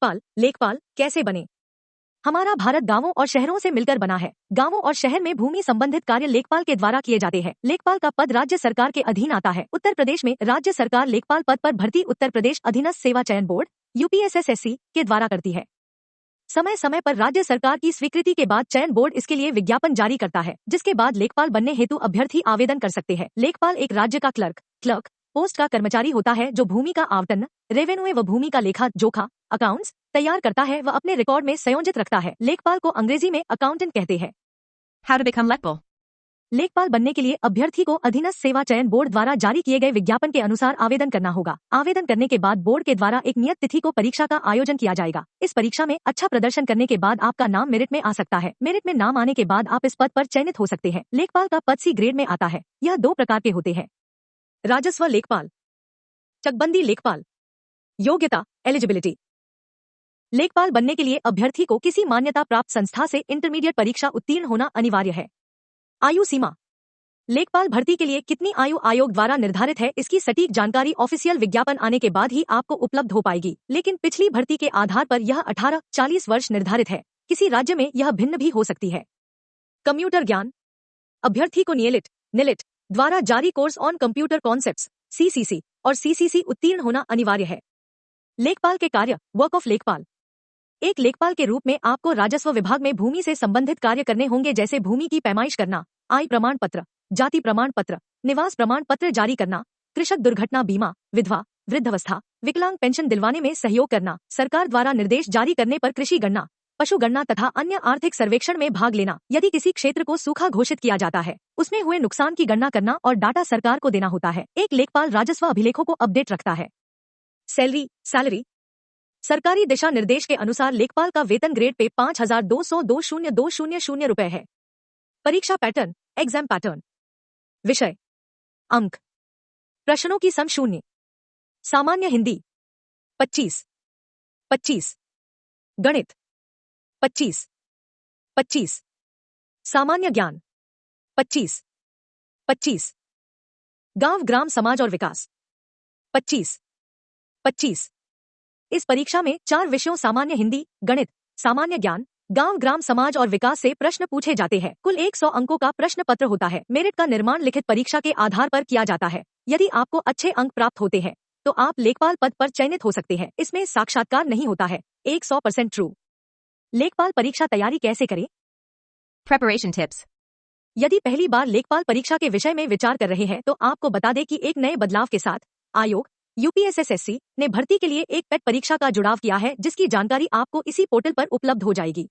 लेखपाल कैसे बने। हमारा भारत गांवों और शहरों से मिलकर बना है। गांवों और शहर में भूमि संबंधित कार्य लेखपाल के द्वारा किए जाते हैं। लेखपाल का पद राज्य सरकार के अधीन आता है। उत्तर प्रदेश में राज्य सरकार लेखपाल पद पर भर्ती उत्तर प्रदेश अधीनस्थ सेवा चयन बोर्ड UPSSSC के द्वारा करती है। समय समय पर राज्य सरकार की स्वीकृति के बाद चयन बोर्ड इसके लिए विज्ञापन जारी करता है, जिसके बाद लेखपाल बनने हेतु अभ्यर्थी आवेदन कर सकते हैं। लेखपाल एक राज्य का क्लर्क पोस्ट का कर्मचारी होता है जो भूमि का आवंटन, रेवेन्यू व भूमि का लेखा जोखा अकाउंट्स तैयार करता है व अपने रिकॉर्ड में संयोजित रखता है। लेखपाल को अंग्रेजी में अकाउंटेंट कहते हैं। How to become लेखपाल। लेखपाल बनने के लिए अभ्यर्थी को अधीनस्थ सेवा चयन बोर्ड द्वारा जारी किए गए विज्ञापन के अनुसार आवेदन करना होगा। आवेदन करने के बाद बोर्ड के द्वारा एक नियत तिथि को परीक्षा का आयोजन किया जाएगा। इस परीक्षा में अच्छा प्रदर्शन करने के बाद आपका नाम मेरिट में आ सकता है। मेरिट में नाम आने के बाद आप इस पद पर चयनित हो सकते हैं। लेखपाल का पद C ग्रेड में आता है। यह 2 प्रकार के होते हैं। राजस्व लेखपाल, चकबंदी लेखपाल। योग्यता एलिजिबिलिटी। लेखपाल बनने के लिए अभ्यर्थी को किसी मान्यता प्राप्त संस्था से इंटरमीडिएट परीक्षा उत्तीर्ण होना अनिवार्य है। आयु सीमा। लेखपाल भर्ती के लिए कितनी आयु आयोग द्वारा निर्धारित है, इसकी सटीक जानकारी ऑफिशियल विज्ञापन आने के बाद ही आपको उपलब्ध हो पाएगी, लेकिन पिछली भर्ती के आधार पर यह 18-40 वर्ष निर्धारित है। किसी राज्य में यह भिन्न भी हो सकती है। कंप्यूटर ज्ञान। अभ्यर्थी को NIELIT द्वारा जारी course on computer concepts CCC और CCC उत्तीर्ण होना अनिवार्य है। लेखपाल के कार्य वर्क ऑफ लेखपाल। एक लेखपाल के रूप में आपको राजस्व विभाग में भूमि से संबंधित कार्य करने होंगे, जैसे भूमि की पैमाइश करना, आय प्रमाण पत्र, जाति प्रमाण पत्र, निवास प्रमाण पत्र जारी करना, कृषक दुर्घटना बीमा, विधवा वृद्धावस्था विकलांग पेंशन दिलवाने में सहयोग करना, सरकार द्वारा निर्देश जारी करने पर कृषि गणना, पशु गणना तथा अन्य आर्थिक सर्वेक्षण में भाग लेना। यदि किसी क्षेत्र को सूखा घोषित किया जाता है, उसमें हुए नुकसान की गणना करना और डाटा सरकार को देना होता है। एक लेखपाल राजस्व अभिलेखों को अपडेट रखता है। सैलरी। सरकारी दिशा निर्देश के अनुसार लेखपाल का वेतन ग्रेड पे 5202,2020 रुपए है। परीक्षा पैटर्न एग्जाम पैटर्न। विषय अंक। प्रश्नों की सम 0। सामान्य हिंदी 25 गणित 25 सामान्य ज्ञान 25 गांव ग्राम समाज और विकास 25। इस परीक्षा में 4 विषयों सामान्य हिंदी, गणित, सामान्य ज्ञान, गांव ग्राम समाज और विकास से प्रश्न पूछे जाते हैं। कुल 100 अंकों का प्रश्न पत्र होता है। मेरिट का निर्माण लिखित परीक्षा के आधार पर किया जाता है। यदि आपको अच्छे अंक प्राप्त होते हैं तो आप लेखपाल पद पर चयनित हो सकते हैं। इसमें साक्षात्कार नहीं होता है। 100% ट्रू। लेखपाल परीक्षा तैयारी कैसे करें? Preparation tips। यदि पहली बार लेखपाल परीक्षा के विषय में विचार कर रहे हैं तो आपको बता दें कि एक नए बदलाव के साथ आयोग UPSSSC ने भर्ती के लिए एक पेट परीक्षा का जुड़ाव किया है, जिसकी जानकारी आपको इसी पोर्टल पर उपलब्ध हो जाएगी।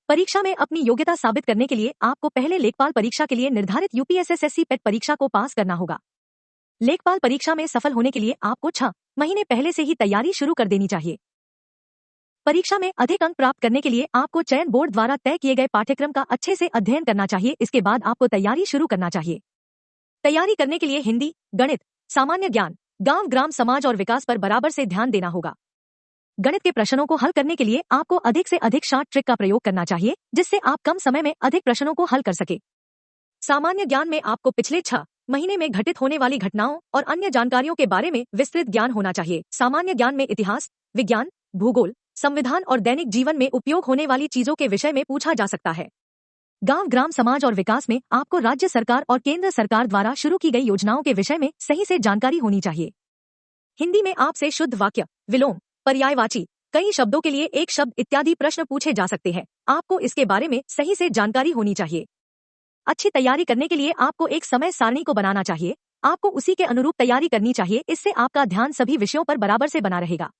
परीक्षा में अपनी योग्यता साबित करने के लिए आपको पहले लेखपाल परीक्षा के लिए निर्धारित UPSSSC पेट परीक्षा को पास करना होगा। लेखपाल परीक्षा में सफल होने के लिए आपको 6 महीने पहले से ही तैयारी शुरू कर देनी चाहिए। परीक्षा में अधिक अंक प्राप्त करने के लिए आपको चयन बोर्ड द्वारा तय किए गए पाठ्यक्रम का अच्छे से अध्ययन करना चाहिए। इसके बाद आपको तैयारी शुरू करना चाहिए। तैयारी करने के लिए हिंदी, गणित, सामान्य ज्ञान, गांव ग्राम समाज और विकास पर बराबर से ध्यान देना होगा। गणित के प्रश्नों को हल करने के लिए आपको अधिक से अधिक शॉर्ट ट्रिक का प्रयोग करना चाहिए, जिससे आप कम समय में अधिक प्रश्नों को हल कर सके। सामान्य ज्ञान में आपको पिछले 6 महीने में घटित होने वाली घटनाओं और अन्य जानकारियों के बारे में विस्तृत ज्ञान होना चाहिए। सामान्य ज्ञान में इतिहास, विज्ञान, भूगोल, संविधान और दैनिक जीवन में उपयोग होने वाली चीजों के विषय में पूछा जा सकता है। गांव ग्राम समाज और विकास में आपको राज्य सरकार और केंद्र सरकार द्वारा शुरू की गई योजनाओं के विषय में सही से जानकारी होनी चाहिए। हिंदी में आपसे शुद्ध वाक्य, विलोम, पर्यायवाची, कई शब्दों के लिए एक शब्द इत्यादि प्रश्न पूछे जा सकते हैं। आपको इसके बारे में सही से जानकारी होनी चाहिए। अच्छी तैयारी करने के लिए आपको एक समय सारणी को बनाना चाहिए। आपको उसी के अनुरूप तैयारी करनी चाहिए। इससे आपका ध्यान सभी विषयों पर बराबर से बना रहेगा।